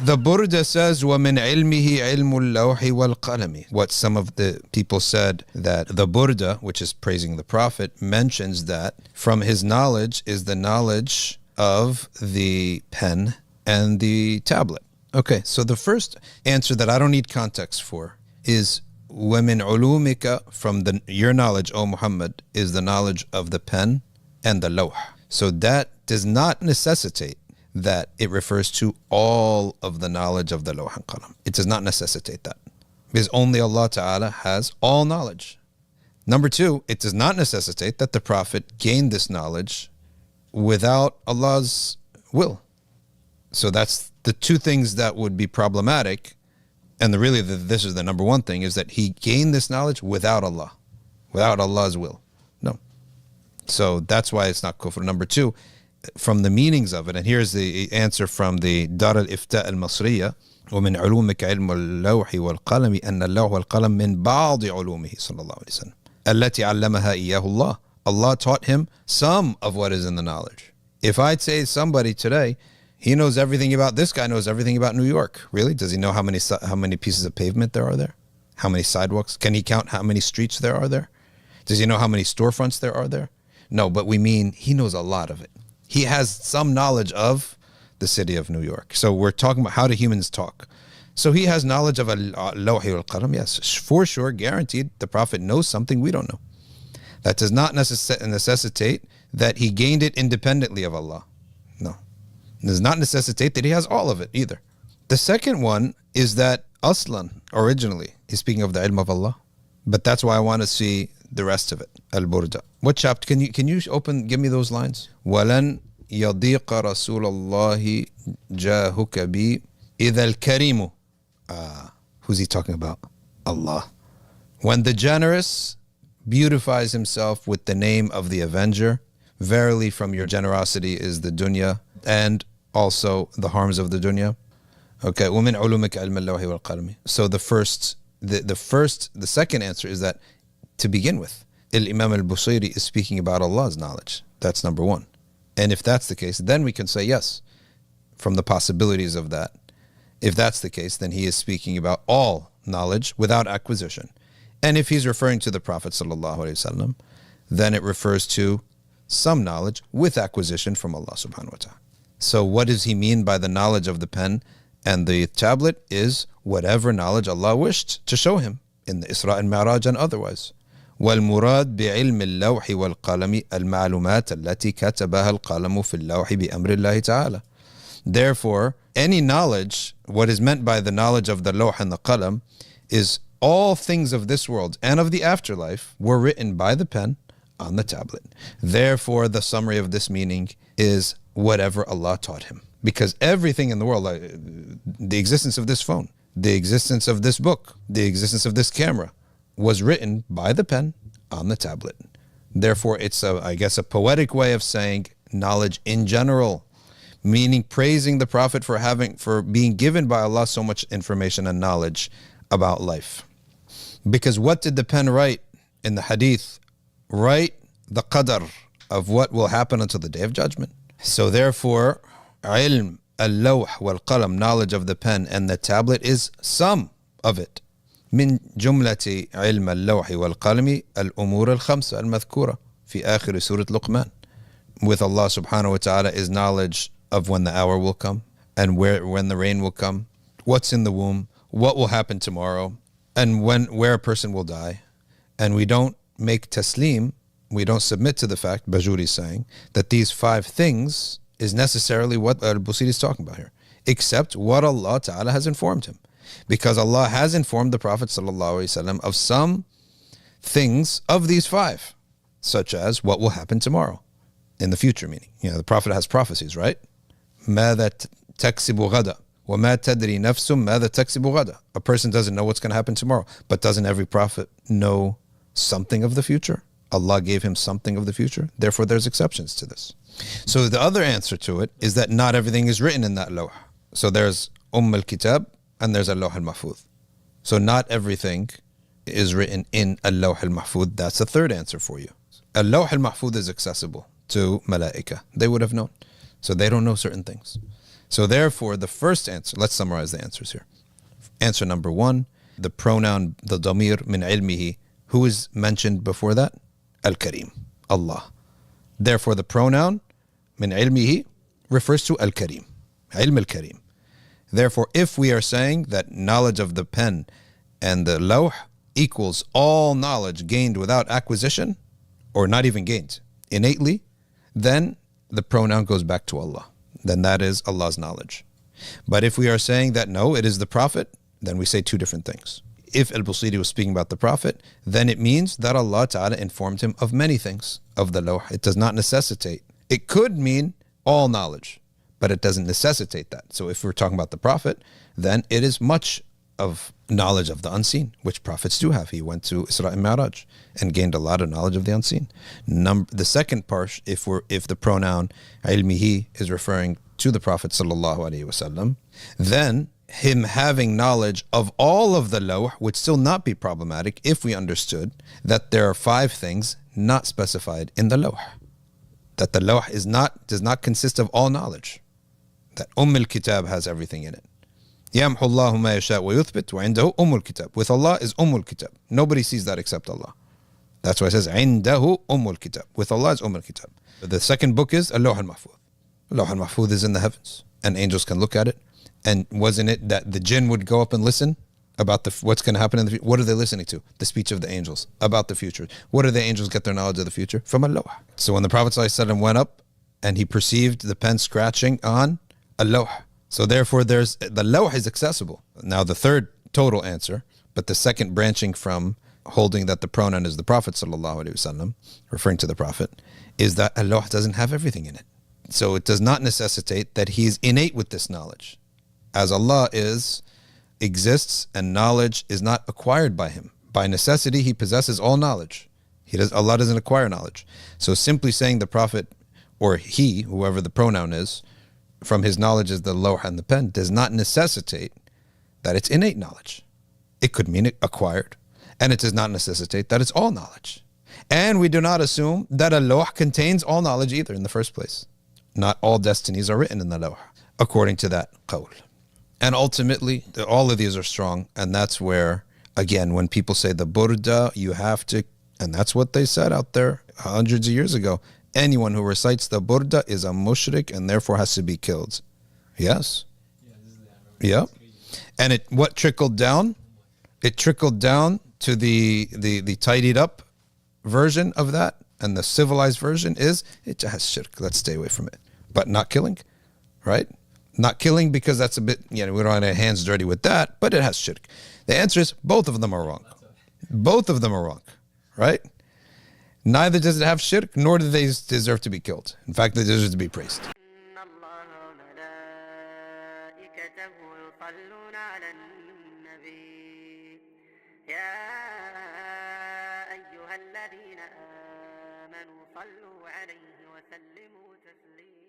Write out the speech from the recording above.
The Burda says, وَمِنْ عِلْمِهِ عِلْمُ اللَّوْحِ وَالْقَلَمِ. What some of the people said, that the Burda, which is praising the Prophet, mentions that from his knowledge is the knowledge of the pen and the tablet. Okay, so the first answer that I don't need context for is وَمِنْ عُلُومِكَ, from your knowledge, O Muhammad, is the knowledge of the pen and the lawh. So that does not necessitate that it refers to all of the knowledge of the lawh and qalam. It does not necessitate that, because only Allah Ta'ala has all knowledge. Number two, it does not necessitate that the Prophet gained this knowledge without Allah's will. So that's the two things that would be problematic. And this is the number one thing, is that he gained this knowledge without Allah, without Allah's will. No. So that's why it's not kufr. Number two, from the meanings of it, and here's the answer from the Dar al-Ifta al-Masriya, وَمِنْ عُلُومِكَ عِلْمُ اللَّوْحِ وَالْقَلَمِ أَنَّ اللَّوْحَ وَالْقَلَمِ مِنْ بَعْضِ عُلُومِهِ صلى الله عليه وسلم التي علمها إياه الله. Allah taught him some of what is in the knowledge. If I'd say somebody today, he knows everything about, this guy knows everything about New York. Really? Does he know how many pieces of pavement there are there? How many sidewalks? Can he count how many streets there are there? Does he know how many storefronts there are there? No, but we mean he knows a lot of it. He has some knowledge of the city of New York. So we're talking about how do humans talk. So he has knowledge of al-lawhi wal-qalam. Yes, for sure, guaranteed, the Prophet knows something we don't know. That does not necessitate that he gained it independently of Allah. No. It does not necessitate that he has all of it either. The second one is that aslan, originally, he's speaking of the ilm of Allah. But that's why I want to see the rest of it. Al-Burda. What chapter? Can you give me those lines? وَلَنْ يَضِيقَ رَسُولَ اللَّهِ جَاهُكَ بِي إِذَا الْكَرِيمُ. Who's he talking about? Allah. When the generous beautifies himself with the name of the avenger, verily from your generosity is the dunya and also the harms of the dunya. Okay. وَمِنْ عُلُومِكَ عِلْمَ اللَّوْحِ وَالْقَلَمِ. So the second answer is that, to begin with, Imam al-Busayri is speaking about Allah's knowledge. That's number one. And if that's the case, then we can say yes, from the possibilities of that. If that's the case, then he is speaking about all knowledge without acquisition. And if he's referring to the Prophet ﷺ, then it refers to some knowledge with acquisition from Allah subhanahu wa ta'ala. So what does he mean by the knowledge of the pen and the tablet? Is whatever knowledge Allah wished to show him in the Isra and Mi'raj and otherwise. والمراد بعلم اللوح والقلم المعلومات التي كتبها القلم في اللوح بأمر الله تعالى. Therefore, any knowledge, what is meant by the knowledge of the lawh and the qalam, is all things of this world and of the afterlife were written by the pen on the tablet. Therefore, the summary of this meaning is whatever Allah taught him. Because everything in the world, like the existence of this phone, the existence of this book, the existence of this camera, was written by the pen on the tablet. Therefore, it's a poetic way of saying knowledge in general, meaning praising the Prophet for being given by Allah so much information and knowledge about life. Because what did the pen write in the hadith? Write the qadar of what will happen until the Day of Judgment. So therefore, ilm al-lawh wal-qalam, knowledge of the pen and the tablet, is some of it. من جملة علم اللوح والقلم الأمور الخمسة المذكورة في آخر سورة لقمان. With Allah subhanahu wa ta'ala is knowledge of when the hour will come and when the rain will come, what's in the womb, what will happen tomorrow, and where a person will die. And we don't make taslim, we don't submit to the fact, Bajuri is saying, that these 5 things is necessarily what al-Busiri is talking about here, except what Allah Ta'ala has informed him. Because Allah has informed the Prophet ﷺ of some things of these 5, such as what will happen tomorrow, in the future, meaning, the Prophet has prophecies, right? ماذا تكسب غدا وما تدري نفس ماذا تكسب غدا. A person doesn't know what's going to happen tomorrow, but doesn't every prophet know something of the future? Allah gave him something of the future. Therefore, there's exceptions to this. So the other answer to it is that not everything is written in that lawh. So there's al-Kitab and there's al-Lawh al-Mahfuz. So not everything is written in al-Lawh al-Mahfuz. That's the third answer for you. Al-Lawh al-Mahfuz is accessible to Malaika. They would have known. So they don't know certain things. So therefore, the first answer, let's summarize the answers here. Answer number one, the pronoun, the damir min ilmihi, who is mentioned before that? Al-Karim, Allah. Therefore, the pronoun min ilmihi refers to Al-Karim, ilm al-Karim. Therefore, if we are saying that knowledge of the pen and the lawh equals all knowledge gained without acquisition, or not even gained, innately, then the pronoun goes back to Allah. Then that is Allah's knowledge. But if we are saying that no, it is the Prophet, then we say two different things. If Al-Busiri was speaking about the Prophet, then it means that Allah Ta'ala informed him of many things of the lawh. It does not necessitate. It could mean all knowledge, but it doesn't necessitate that. So if we're talking about the Prophet, then it is much of knowledge of the unseen, which prophets do have. He went to Isra and Mi'raj and gained a lot of knowledge of the unseen. The second part, if the pronoun ilmihi is referring to the Prophet sallallahu alaihi wasallam, then him having knowledge of all of the lawh would still not be problematic if we understood that there are 5 things not specified in the lawh. That the lawh does not consist of all knowledge. That al-Kitab has everything in it. يَمْحُ اللَّهُ مَا يَشَاءُ وَيُثْبِتُ وَعِنْدَهُ al-Kitab. With Allah is al-Kitab. Nobody sees that except Allah. That's why it says عِنْدَهُ al-Kitab. With Allah is al-Kitab. The second book is al-Lawh al-Mahfuz. Lawh al-Mahfuz is in the heavens, and angels can look at it. And wasn't it that the jinn would go up and listen about what's going to happen in the future? What are they listening to? The speech of the angels about the future. What do the angels get their knowledge of the future? From al-Lawh. So when the Prophet ﷺ went up and he perceived the pen scratching on al-Lawh, so therefore the Lawh is accessible. Now the third total answer, but the second branching from holding that the pronoun is the Prophet ﷺ, referring to the Prophet, is that al-Lawh doesn't have everything in it. So it does not necessitate that he is innate with this knowledge. As Allah exists and knowledge is not acquired by him. By necessity, he possesses all knowledge. Allah doesn't acquire knowledge. So simply saying the Prophet, or he, whoever the pronoun is, from his knowledge is the lawh and the pen, does not necessitate that it's innate knowledge. It could mean acquired. And it does not necessitate that it's all knowledge. And we do not assume that a lawh contains all knowledge either in the first place. Not all destinies are written in the lawh, according to that qawl. And ultimately, all of these are strong. And that's where, again, when people say the Burda, you have to, and that's what they said out there hundreds of years ago. Anyone who recites the Burda is a mushrik and therefore has to be killed. Yes. Yeah. And what trickled down? It trickled down to the tidied up version of that. And the civilized version is, it has shirk. Let's stay away from it. But not killing, right? Not killing because that's a bit, we don't want our hands dirty with that, but it has shirk. The answer is both of them are wrong. Both of them are wrong, right? Neither does it have shirk, nor do they deserve to be killed. In fact, they deserve to be praised. صلوا عليه وسلموا تسليما